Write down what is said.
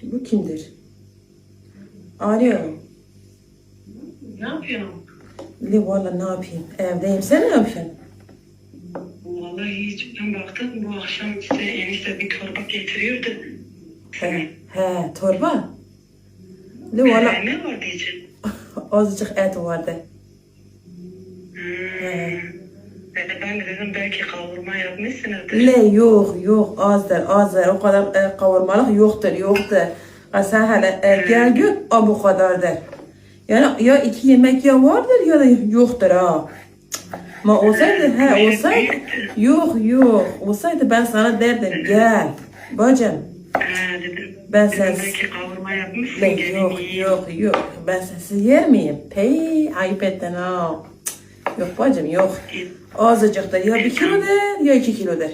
Bu kimdir? Alo. Ne yapıyorsun? Li valla ne yapayım? Evdeyim. Sen ne yapıyorsun? Vallahi hiç ben baktım bu akşam size enişte bir torba getiriyordu. He, torba. Li valla Ne var diyeceğim? azıcık et vardı. Ben de dedim belki kavurma yapmışsınızdır. Le yok azdır o kadar kavurmalık yoktur. Sen hele gel gör bu kadardır. Yani ya 2 yemek ya vardır ya da yoktur ha. Ama olsaydı yok olsaydı ben sana derdim gel bacım. Dedim. Ben Dedim sen belki kavurma yapmışsın. le, gelin yiyeyim. yok ben sensiz yer miyim? Pey ayıp ettin ha. Yok bacım yok. Azıcık da ya 1 kilodur ya 2 kilodur.